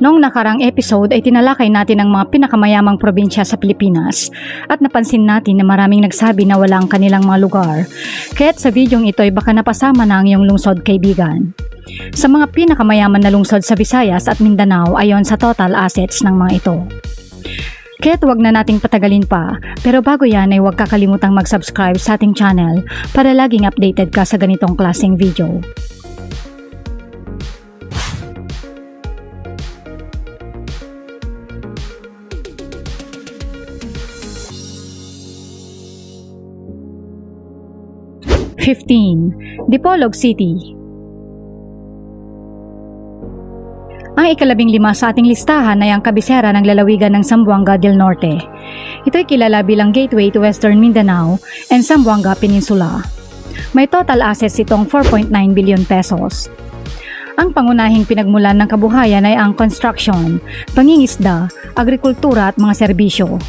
Noong nakarang episode ay tinalakay natin ang mga pinakamayamang probinsya sa Pilipinas at napansin natin na maraming nagsabi na wala ang kanilang mga lugar. Kaya't sa videong ito ay baka napasama na ang iyong lungsod, kaibigan. Sa mga pinakamayaman na lungsod sa Visayas at Mindanao ayon sa total assets ng mga ito. Kaya't huwag na nating patagalin pa, pero bago yan ay huwag kakalimutang mag-subscribe sa ating channel para laging updated ka sa ganitong klaseng video. Dipolog City. Ang ika-15 sa ating listahan ay ang kabisera ng lalawigan ng Zamboanga del Norte. Ito ay kilala bilang gateway to Western Mindanao and Zamboanga Peninsula. May total assets itong 4.9 billion pesos. Ang pangunahing pinagmulan ng kabuhayan ay ang construction, pangingisda, agrikultura at mga serbisyo.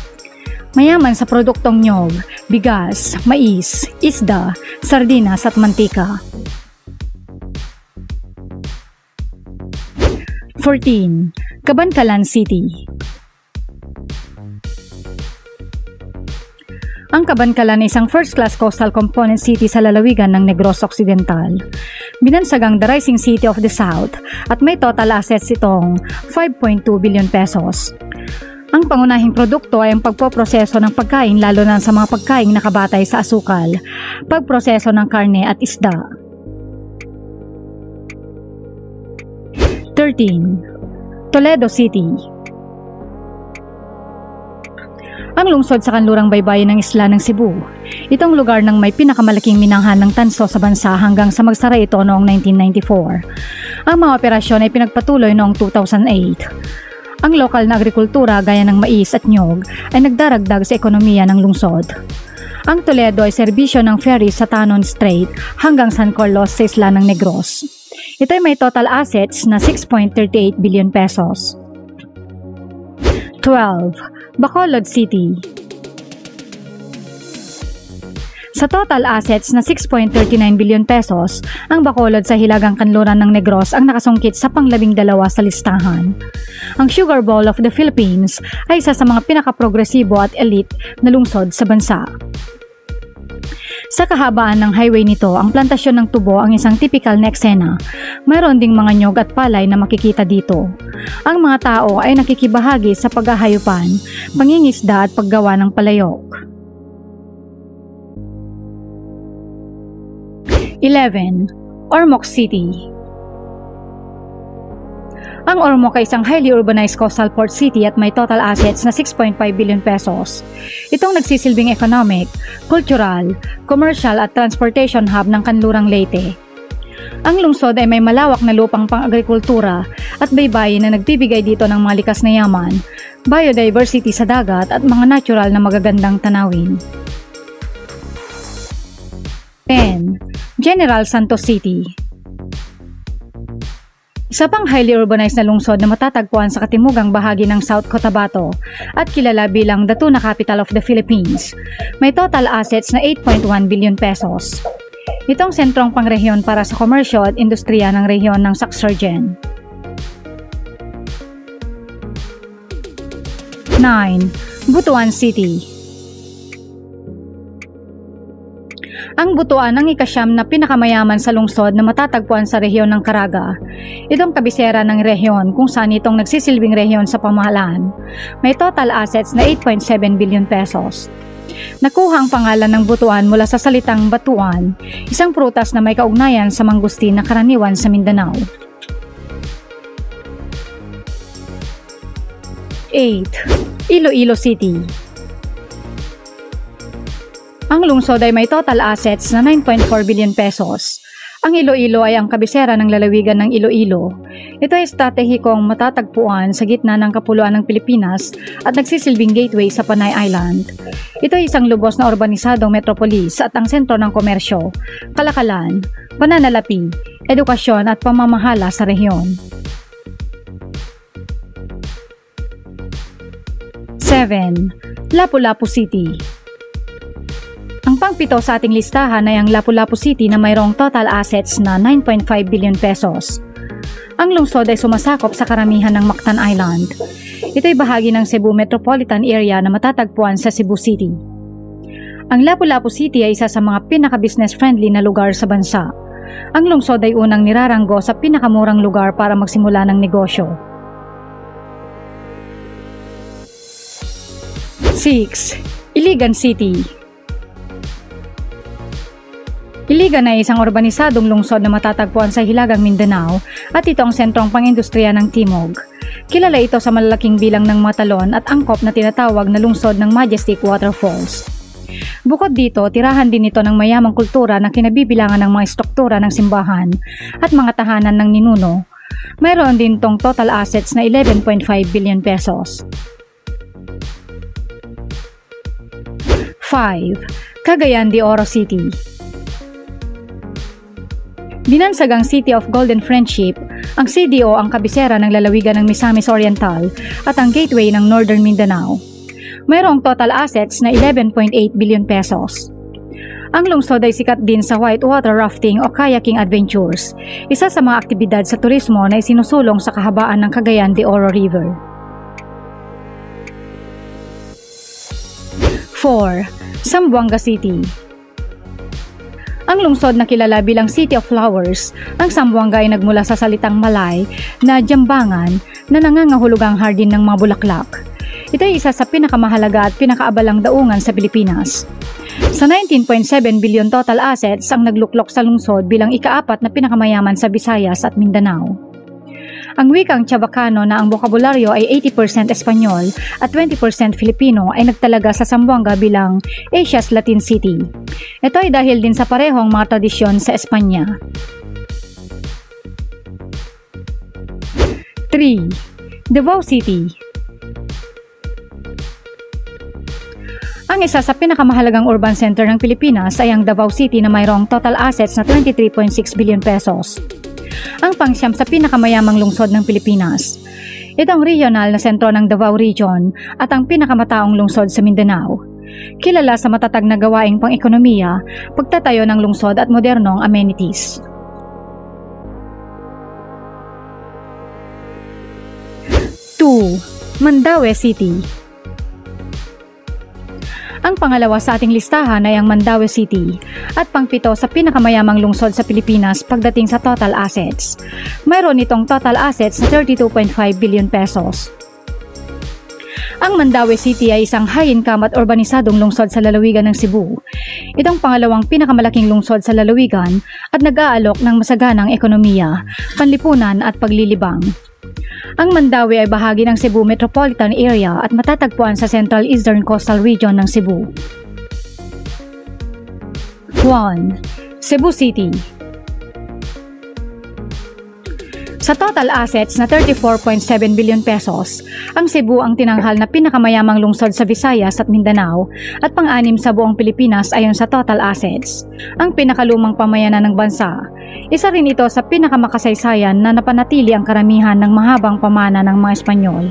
Mayaman sa produktong nyog, bigas, mais, isda, sardinas at mantika. 14. Cabancalan City. Ang Cabancalan ay isang first-class coastal component city sa lalawigan ng Negros Occidental. Binansagang the rising city of the South at may total assets itong 5.2 billion pesos. Ang pangunahing produkto ay ang pagpoproseso ng pagkain lalo na sa mga pagkain nakabatay sa asukal, pagproseso ng karne at isda. 13. Toledo City. Ang lungsod sa kanlurang baybayin ng isla ng Cebu. Itong lugar ng may pinakamalaking minanghan ng tanso sa bansa hanggang sa magsara ito noong 1994. Ang mga operasyon ay pinagpatuloy noong 2008. Ang lokal na agrikultura gaya ng mais at nyog ay nagdaragdag sa ekonomiya ng lungsod. Ang Toledo ay serbisyo ng ferry sa Tanon Strait hanggang San Carlos sa isla ng Negros. Ito ay may total assets na 6.38 billion pesos. 12. Bacolod City. Sa total assets na 6.39 billion pesos, ang Bacolod sa Hilagang Kanluran ng Negros ang nakasungkit sa pang-12 sa listahan. Ang Sugar Bowl of the Philippines ay isa sa mga pinakaprogresibo at elite na lungsod sa bansa. Sa kahabaan ng highway nito, ang plantasyon ng tubo ang isang typical na eksena. Mayroon ding mga nyog at palay na makikita dito. Ang mga tao ay nakikibahagi sa paghahayupan, pangingisda at paggawa ng palayok. 11. Ormoc City. Ang Ormoc ay isang highly urbanized coastal port city at may total assets na 6.5 billion pesos. Itong nagsisilbing economic, cultural, commercial at transportation hub ng kanlurang Leyte. Ang lungsod ay may malawak na lupang pang-agrikultura at baybayin na nagbibigay dito ng mga likas na yaman, biodiversity sa dagat at mga natural na magagandang tanawin. 10. General Santos City. Isa pang highly urbanized na lungsod na matatagpuan sa katimugang bahagi ng South Cotabato at kilala bilang the tuna capital of the Philippines. May total assets na 8.1 billion pesos. Itong sentrong pangrehiyon para sa komersyo at industriya ng rehiyon ng Saxargen. 9. Butuan City. Ang Butuan ang ika-9 na pinakamayaman sa lungsod na matatagpuan sa rehiyon ng Caraga. Itong kabisera ng rehiyon kung saan itong nagsisilbing rehiyon sa pamahalaan. May total assets na 8.7 billion pesos. Nakuha ang pangalan ng Butuan mula sa salitang batuan, isang prutas na may kaugnayan sa mangustin na karaniwan sa Mindanao. 8. Iloilo City. Ang lungsod ay may total assets na 9.4 billion pesos. Ang Iloilo ay ang kabisera ng lalawigan ng Iloilo. Ito ay estratehikong matatagpuan sa gitna ng kapuluan ng Pilipinas at nagsisilbing gateway sa Panay Island. Ito ay isang lubos na urbanisadong metropolis at ang sentro ng komersyo, kalakalan, pananalapi, edukasyon at pamamahala sa rehiyon. 7. Lapu-Lapu City. Ang pangpito sa ating listahan ay ang Lapu-Lapu City na mayroong total assets na 9.5 billion pesos. Ang lungsod ay sumasakop sa karamihan ng Mactan Island. Ito ay bahagi ng Cebu Metropolitan Area na matatagpuan sa Cebu City. Ang Lapu-Lapu City ay isa sa mga pinaka-business friendly na lugar sa bansa. Ang lungsod ay unang niraranggo sa pinakamurang lugar para magsimula ng negosyo. 6. Iligan City. Iligan ay isang urbanisadong lungsod na matatagpuan sa Hilagang Mindanao at ito ang sentrong pang-industriya ng Timog. Kilala ito sa malalaking bilang ng mga talon at angkop na tinatawag na lungsod ng Majestic Waterfalls. Bukod dito, tirahan din ito ng mayamang kultura na kinabibilangan ng mga estruktura ng simbahan at mga tahanan ng ninuno. Mayroon din tong total assets na 11.5 billion pesos. 5. Cagayan de Oro City. Binansagang City of Golden Friendship, ang CDO ang kabisera ng lalawigan ng Misamis Oriental at ang gateway ng Northern Mindanao. Mayroong total assets na 11.8 billion pesos. Ang lungsod ay sikat din sa whitewater rafting o kayaking adventures, isa sa mga aktibidad sa turismo na isinusulong sa kahabaan ng Cagayan de Oro River. 4. Zamboanga City. Ang lungsod na kilala bilang City of Flowers, ang Zamboanga ay nagmula sa salitang Malay na jambangan na nangangahulugang hardin ng mga bulaklak. Ito ay isa sa pinakamahalaga at pinakaabalang daungan sa Pilipinas. Sa 19.7 billion total assets ang nagluklok sa lungsod bilang ika-4 na pinakamayaman sa Visayas at Mindanao. Ang wikang Chavacano na ang bokabularyo ay 80% Espanyol at 20% Filipino ay nagtalaga sa Zamboanga bilang Asia's Latin City. Ito ay dahil din sa parehong mga tradisyon sa Espanya. 3. Davao City. Ang isa sa pinakamahalagang urban center ng Pilipinas ay ang Davao City na mayroong total assets na 23.6 billion pesos. Ang pangsyam sa pinakamayamang lungsod ng Pilipinas. Ito ang regional na sentro ng Davao Region at ang pinakamataong lungsod sa Mindanao. Kilala sa matatag na gawaing pang-ekonomiya, pagtatayo ng lungsod at modernong amenities. 2. Mandaue City. Ang pangalawa sa ating listahan ay ang Mandaue City at pangpito sa pinakamayamang lungsod sa Pilipinas pagdating sa total assets. Mayroon itong total assets na 32.5 billion pesos. Ang Mandaue City ay isang high-income at urbanisadong lungsod sa lalawigan ng Cebu. Itong pangalawang pinakamalaking lungsod sa lalawigan at nag-aalok ng masaganang ekonomiya, panlipunan at paglilibang. Ang Mandaue ay bahagi ng Cebu Metropolitan Area at matatagpuan sa Central Eastern Coastal Region ng Cebu. 1. Cebu City. Sa total assets na 34.7 billion pesos, ang Cebu ang tinanghal na pinakamayamang lungsod sa Visayas at Mindanao at pang-anim sa buong Pilipinas ayon sa total assets. Ang pinakalumang pamayanan ng bansa. Isa rin ito sa pinakamakasaysayan na napanatili ang karamihan ng mahabang pamana ng mga Espanyol.